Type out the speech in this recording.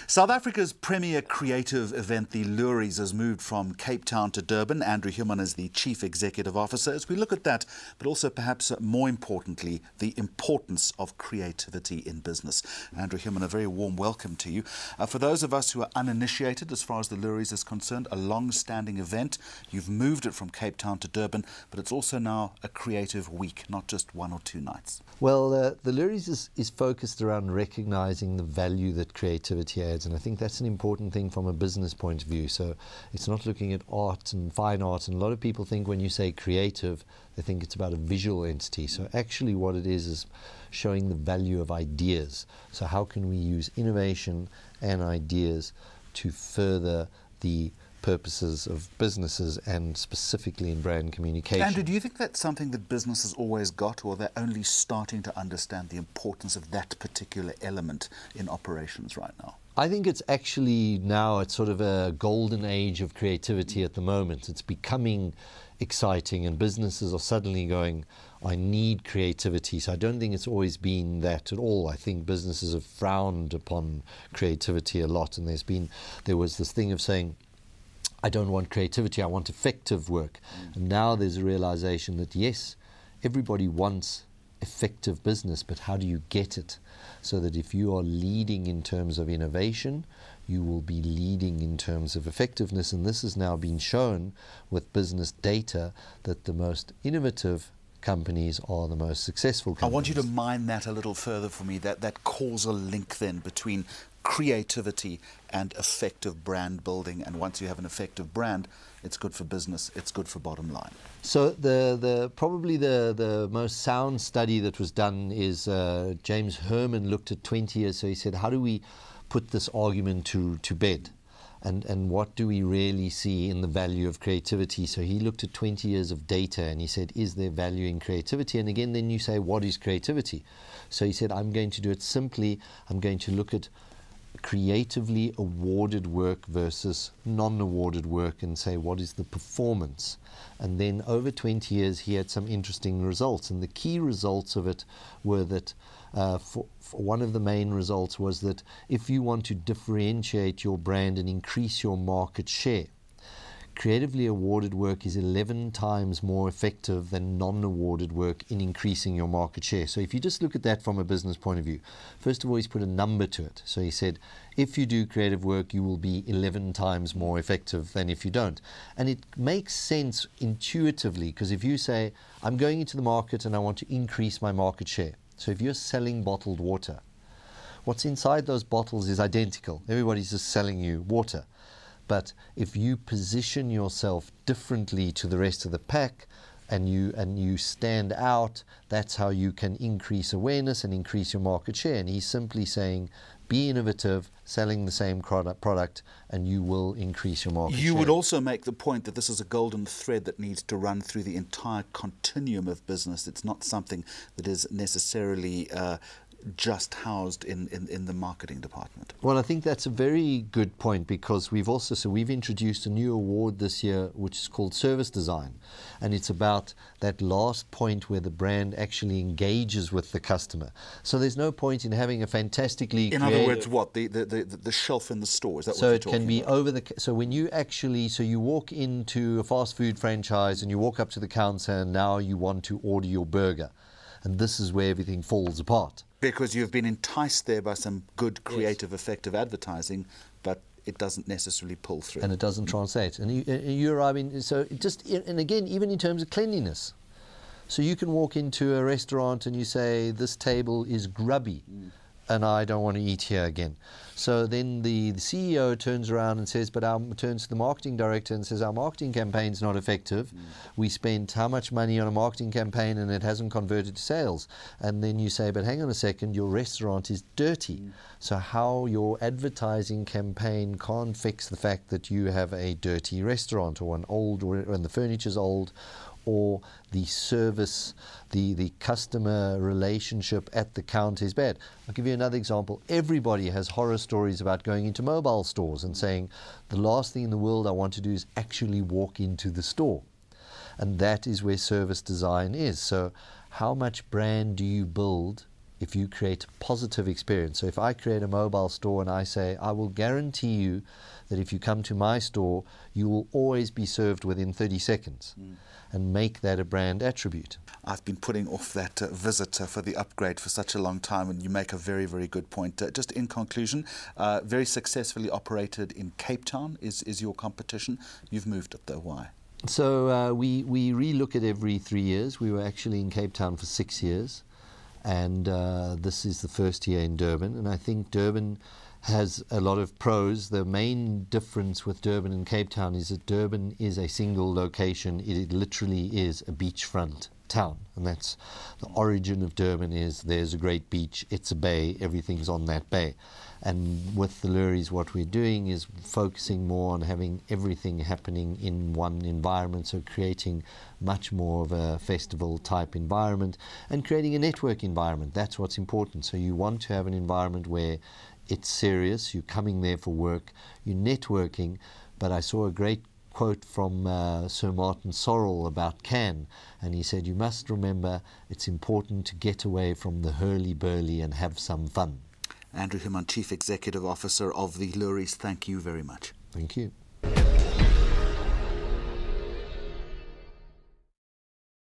South Africa's premier creative event, the Loeries, has moved from Cape Town to Durban. Andrew Human is the Chief Executive Officer. As we look at that, but also perhaps more importantly, the importance of creativity in business. Andrew Human, a very warm welcome to you. For those of us who are uninitiated as far as the Loeries is concerned, a long-standing event. You've moved it from Cape Town to Durban, but it's also now a creative week, not just 1 or 2 nights. Well, the Loeries is focused around recognizing the value that creativity adds, and I think that's an important thing from a business point of view. So it's not looking at art and fine art, and a lot of people think when you say creative, they think it's about a visual entity. So actually what it is showing the value of ideas. So how can we use innovation and ideas to further the purposes of businesses, and specifically in brand communication. Andrew, do you think that's something that business has always got, or they're only starting to understand the importance of that particular element in operations right now? I think it's actually now it's sort of a golden age of creativity at the moment. It's becoming exciting, and businesses are suddenly going, I need creativity. So I don't think it's always been that at all. I think businesses have frowned upon creativity a lot, and there was this thing of saying, I don't want creativity, I want effective work. And now there's a realization that yes, everybody wants effective business, but how do you get it? So that if you are leading in terms of innovation, you will be leading in terms of effectiveness. And this has now been shown with business data that the most innovative companies are the most successful companies. I want you to mine that a little further for me, that causal link then between creativity and effective brand building. And once you have an effective brand, it's good for business, it's good for bottom line. So probably the most sound study that was done is James Herman looked at 20 years. So he said, how do we put this argument to bed? And what do we really see in the value of creativity? So he looked at 20 years of data and he said, is there value in creativity? And again, then you say, what is creativity? So he said, I'm going to do it simply. I'm going to look at creatively awarded work versus non-awarded work and say, what is the performance? And then over 20 years, he had some interesting results. And the key results of it were that for one of the main results was that if you want to differentiate your brand and increase your market share, creatively awarded work is 11 times more effective than non-awarded work in increasing your market share. So if you just look at that from a business point of view, first of all, he's put a number to it. So he said, if you do creative work, you will be 11 times more effective than if you don't. And it makes sense intuitively, because if you say, I'm going into the market and I want to increase my market share. So if you're selling bottled water, what's inside those bottles is identical. Everybody's just selling you water. But if you position yourself differently to the rest of the pack and you stand out, that's how you can increase awareness and increase your market share. And he's simply saying, be innovative, selling the same product, and you will increase your market share. You would also make the point that this is a golden thread that needs to run through the entire continuum of business. It's not something that is necessarily just housed in the marketing department. Well, I think that's a very good point, because we've introduced a new award this year which is called Service Design, and it's about that last point where the brand actually engages with the customer. So there's no point in having a fantastically In other words, what the shelf in the store, is that what you're talking about? So it can be over the, so when you actually, so you walk into a fast food franchise and you walk up to the counter and now you want to order your burger, and this is where everything falls apart. Because you've been enticed there by some good, creative, effective advertising, but it doesn't necessarily pull through. And it doesn't translate. And I mean, so just, and again, even in terms of cleanliness. So you can walk into a restaurant and you say, this table is grubby, and I don't want to eat here again. So then the CEO turns around and says, turns to the marketing director and says, our marketing campaign's not effective. We spent how much money on a marketing campaign and it hasn't converted to sales. And then you say, but hang on a second, your restaurant is dirty. So how your advertising campaign can't fix the fact that you have a dirty restaurant, or when the furniture's old, or the service, the customer relationship at the counter is bad. I'll give you another example. Everybody has horror stories about going into mobile stores and saying, the last thing in the world I want to do is actually walk into the store. And that is where service design is. So how much brand do you build if you create a positive experience. So if I create a mobile store and I say, I will guarantee you that if you come to my store, you will always be served within 30 seconds, and make that a brand attribute. I've been putting off that visit for the upgrade for such a long time, and you make a very, very good point. Just in conclusion, very successfully operated in Cape Town is your competition. You've moved it though. Why? So we relook it every 3 years. We were actually in Cape Town for 6 years, and this is the first year in Durban, and I think Durban has a lot of pros. The main difference with Durban and Cape Town is that Durban is a single location. It literally is a beachfront town, and that's the origin of Durban. Is there's a great beach, it's a bay, everything's on that bay. And with the Loeries, what we're doing is focusing more on having everything happening in one environment, so creating much more of a festival type environment and creating a network environment. That's what's important. So you want to have an environment where it's serious, you're coming there for work, you're networking. But I saw a great quote from Sir Martin Sorrell about Cannes, and he said, you must remember it's important to get away from the hurly-burly and have some fun. Andrew Human, Chief Executive Officer of the Loeries, thank you very much. Thank you.